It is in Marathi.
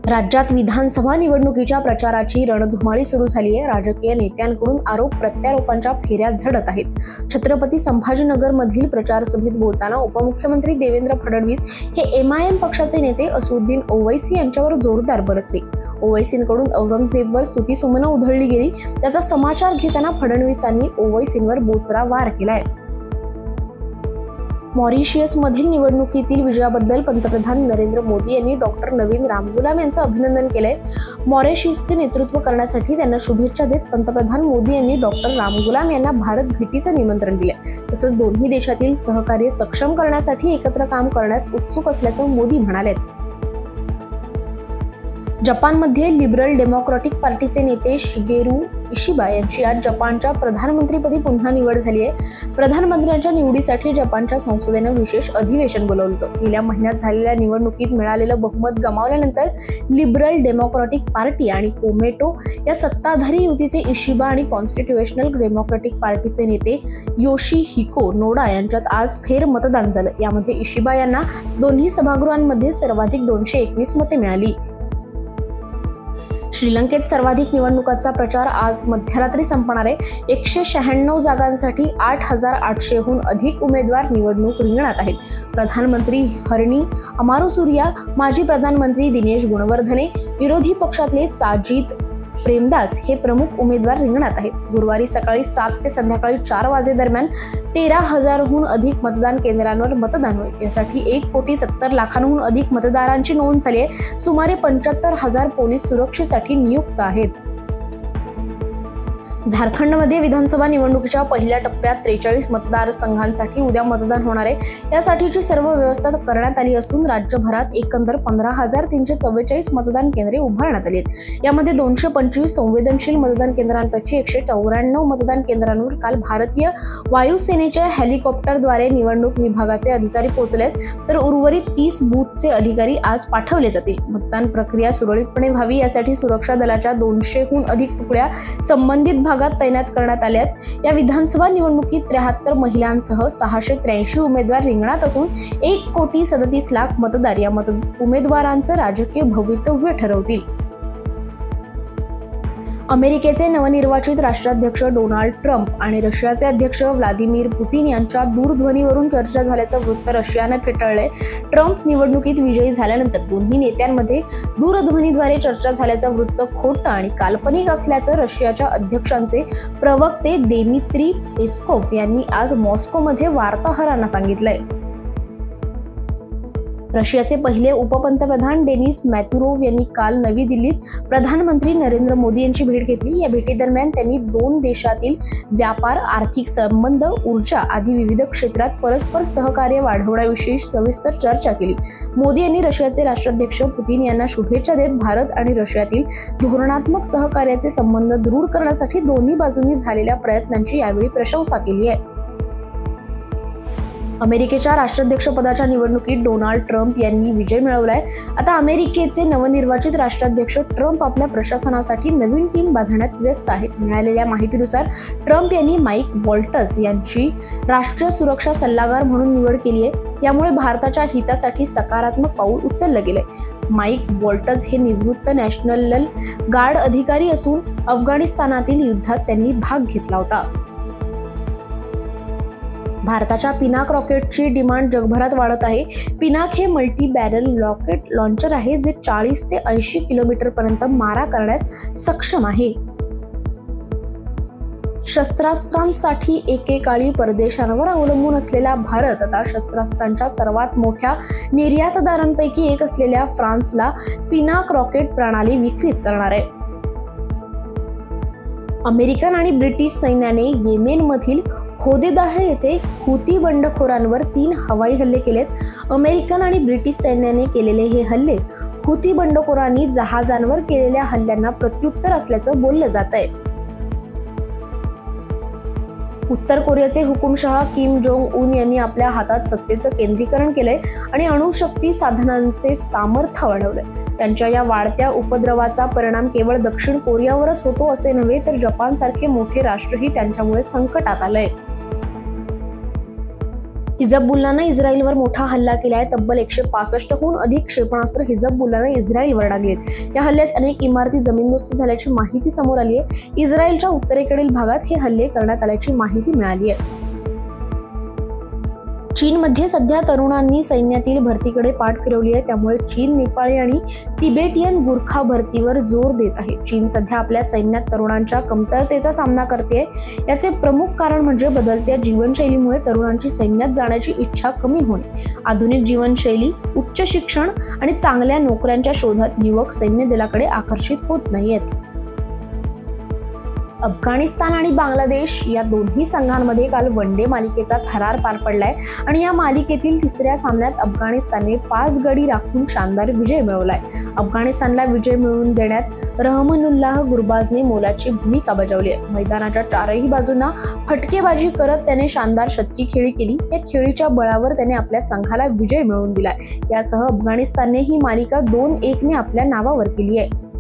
राज्यात विधानसभा निवडणुकीच्या प्रचाराची रणधुमाळी सुरू झाली आहे. राजकीय नेत्यांकडून आरोप प्रत्यारोपांच्या फेऱ्या झडत आहेत. छत्रपती संभाजीनगरमधील प्रचार सभेत बोलताना उपमुख्यमंत्री देवेंद्र फडणवीस हे एमआयएम पक्षाचे नेते असुद्दीन ओवैसी यांच्यावर जोरदार बरसले. ओवैसींकडून औरंगजेबवर स्तुतीसुमनं उधळली गेली. त्याचा समाचार घेताना फडणवीसांनी ओवैसींवर बोचरा वार केलाय. मॉरिशियसमधील निवडणुकीतील विजयाबद्दल पंतप्रधान नरेंद्र मोदी यांनी डॉक्टर नवीन रामगुलाम यांचं अभिनंदन केलंय. मॉरिशियसचे नेतृत्व करण्यासाठी त्यांना शुभेच्छा देत पंतप्रधान मोदी यांनी डॉक्टर रामगुलाम यांना भारत भेटीचं निमंत्रण दिलंय. तसंच दोन्ही देशातील सहकार्य सक्षम करण्यासाठी एकत्र काम करण्यास उत्सुक असल्याचं मोदी म्हणाले. जपानमध्ये लिबरल डेमोक्रॅटिक पार्टीचे नेते शिगेरू इशिबा यांची आज जपानच्या प्रधानमंत्रीपदी पुन्हा निवड झाली आहे. प्रधानमंत्र्यांच्या निवडीसाठी जपानच्या संसदेनं विशेष अधिवेशन बोलावलं होतं. गेल्या महिन्यात झालेल्या निवडणुकीत मिळालेलं बहुमत गमावल्यानंतर लिबरल डेमोक्रॅटिक पार्टी आणि कोमेटो या सत्ताधारी युतीचे इशिबा आणि कॉन्स्टिट्युशनल डेमोक्रॅटिक पार्टीचे नेते योशिहिको नोडा यांच्यात आज फेर मतदान झालं. यामध्ये इशिबा यांना दोन्ही सभागृहांमध्ये सर्वाधिक 221 मते मिळाली. श्रीलंकेत सर्वाधिक निवडणुकांचा प्रचार आज मध्यरात्री संपणार आहे. 196 जागांसाठी 8,800हून अधिक उमेदवार निवडणूक रिंगणात आहेत. प्रधानमंत्री हरणी अमारुसूरिया, माजी प्रधानमंत्री दिनेश गुणवर्धने, विरोधी पक्षातले साजिद प्रेमदास हे प्रमुख उमेदवार रिंगणात आहेत. गुरुवारी सकाळी 7 ते संध्याकाळी 4 वाजेदरम्यान 13,000हून अधिक मतदान केंद्रांवर मतदान होईल. यासाठी 1,70,00,000हून अधिक मतदारांची नोंद झाली आहे. सुमारे 75,000 पोलीस सुरक्षेसाठी नियुक्त आहेत. झारखंडमध्ये विधानसभा निवडणुकीच्या पहिल्या टप्प्यात 43 मतदारसंघांसाठी उद्या मतदान होणार आहे. यासाठीची सर्व व्यवस्था करण्यात आली असून राज्यभरात एकंदर 15,344 मतदान केंद्रे उभारण्यात आली आहेत. यामध्ये 225 संवेदनशील मतदान केंद्रांपैकी 194 मतदान केंद्रांवर काल भारतीय वायुसेनेच्या हेलिकॉप्टरद्वारे निवडणूक विभागाचे अधिकारी पोहोचलेत, तर उर्वरित 30 बूथचे अधिकारी आज पाठवले जातील. मतदान प्रक्रिया सुरळीतपणे व्हावी यासाठी सुरक्षा दलाच्या 200हून अधिक तुकड्या संबंधित भागात तैनात करण्यात आल्यात. या विधानसभा निवडणुकीत 73 महिलांसह 683 उमेदवार रिंगणात असून 1,37,00,000 मतदार या उमेदवारांचं राजकीय भवितव्य ठरवतील. अमेरिकेचे नवनिर्वाचित राष्ट्राध्यक्ष डोनाल्ड ट्रम्प आणि रशियाचे अध्यक्ष व्लादिमीर पुतिन यांच्या दूरध्वनीवरून चर्चा झाल्याचं वृत्त रशियानं फेटाळलंय. ट्रम्प निवडणुकीत विजयी झाल्यानंतर दोन्ही नेत्यांमध्ये दूरध्वनीद्वारे चर्चा झाल्याचं वृत्त खोटं आणि काल्पनिक असल्याचं रशियाच्या अध्यक्षांचे प्रवक्ते दिमित्री पेस्कोव्ह यांनी आज मॉस्कोमध्ये वार्ताहरांना सांगितलंय. रशियाचे पहिले उपपंतप्रधान डेनिस मॅतुरोव यांनी काल नवी दिल्लीत प्रधानमंत्री नरेंद्र मोदी यांची भेट घेतली. या भेटीदरम्यान त्यांनी दोन देशातील व्यापार, आर्थिक संबंध, ऊर्जा आदी विविध क्षेत्रात परस्पर सहकार्य वाढवण्याविषयी सविस्तर चर्चा केली. मोदी यांनी रशियाचे राष्ट्राध्यक्ष पुतिन यांना शुभेच्छा देत भारत आणि रशियातील धोरणात्मक सहकार्याचे संबंध दृढ करण्यासाठी दोन्ही बाजूंनी झालेल्या प्रयत्नांची यावेळी प्रशंसा केली आहे. अमेरिकेच्या राष्ट्राध्यक्षपदाच्या निवडणुकीत डोनाल्ड ट्रम्प यांनी विजय मिळवलाय. आता अमेरिकेचे नवनिर्वाचित राष्ट्राध्यक्ष ट्रम्प आपल्या प्रशासनासाठी नवीन टीम बांधण्यात व्यस्त आहेत. मिळालेल्या माहितीनुसार ट्रम्प यांनी माईक वॉल्टज यांची राष्ट्रीय सुरक्षा सल्लागार म्हणून निवड केली आहे. यामुळे भारताच्या हितासाठी सकारात्मक पाऊल उचललं गेलंय. माईक वॉल्टज हे निवृत्त नॅशनल गार्ड अधिकारी असून अफगाणिस्तानातील युद्धात त्यांनी भाग घेतला होता. भारताच्या पिनाक रॉकेटची डिमांड जगभरात वाढत आहे. पिनाक हे मल्टी बॅरल रॉकेट लॉन्चर आहे जे 40 ते 80 किलोमीटरपर्यंत मारा करण्यास सक्षम आहे. शस्त्रास्त्रांसाठी एकेकाळी परदेशांवर अवलंबून असलेला भारत आता शस्त्रास्त्रांच्या सर्वात मोठ्या निर्यातदारांपैकी एक असलेल्या फ्रान्सला पिनाक रॉकेट प्रणाली विक्रीत करणार आहे. अमेरिकन आणि ब्रिटिश सैन्याने येमेनमधील होदेदाह येथे हुती बंडखोरांवर 3 हवाई हल्ले केलेत. अमेरिकन आणि ब्रिटिश सैन्याने केलेले हे हल्ले हुती बंडखोरांनी जहाजांवर केलेल्या हल्ल्यांना प्रत्युत्तर असल्याचं बोललं जात आहे. उत्तर कोरियाचे हुकुमशहा किम जोंग उन यांनी आपल्या हातात सत्तेचं केंद्रीकरण केलंय आणि अणुशक्ती साधनांचे सामर्थ्य वाढवलंय. त्यांच्या या वाढत्या उपद्रवाचा परिणाम केवळ दक्षिण कोरियावरच होतो असे नव्हे, तर जपानसारखे मोठे राष्ट्रही त्यांच्यामुळे संकटात आलंय. हिजबुल्लानं इस्रायलवर मोठा हल्ला केला आहे. तब्बल 165हून अधिक क्षेपणास्त्र हिजबुल्लानं इस्रायलवर डागलीत. या हल्ल्यात अनेक इमारती जमीनदोस्त झाल्याची माहिती समोर आली आहे. इस्रायलच्या उत्तरेकडील भागात हे हल्ले करण्यात आल्याची माहिती मिळाली आहे. चीनमध्ये सध्या तरुणांनी सैन्यातील भरतीकडे पाठ फिरवली आहे. त्यामुळे चीन नेपाळी आणि तिबेटियन गुरखा भरतीवर जोर देत आहे. चीन सध्या आपल्या सैन्यात तरुणांच्या कमतरतेचा सामना करते. याचे प्रमुख कारण म्हणजे बदलत्या जीवनशैलीमुळे तरुणांची सैन्यात जाण्याची इच्छा कमी होणे. आधुनिक जीवनशैली, उच्च शिक्षण आणि चांगल्या नोकऱ्यांच्या शोधात युवक सैन्य दलाकडे आकर्षित होत नाहीयेत. अफगाणिस्तान आणि बांगलादेश या दोन्ही संघांमध्ये काल वन डे मालिकेचा थरार पार पडलाय आणि या मालिकेतील तिसऱ्या सामन्यात अफगाणिस्तानने 5 गडी राखून शानदार विजय मिळवलाय. अफगाणिस्तानला विजय मिळवून देण्यात रहमानुल्लाह गुरबाजने मोलाची भूमिका बजावली आहे. मैदानाच्या चारही बाजूंना फटकेबाजी करत त्याने शानदार शतकी खेळी केली. या खेळीच्या बळावर त्याने आपल्या संघाला विजय मिळवून दिलाय. यासह अफगाणिस्तानने ही मालिका 2-1 ने आपल्या नावावर केली आहे.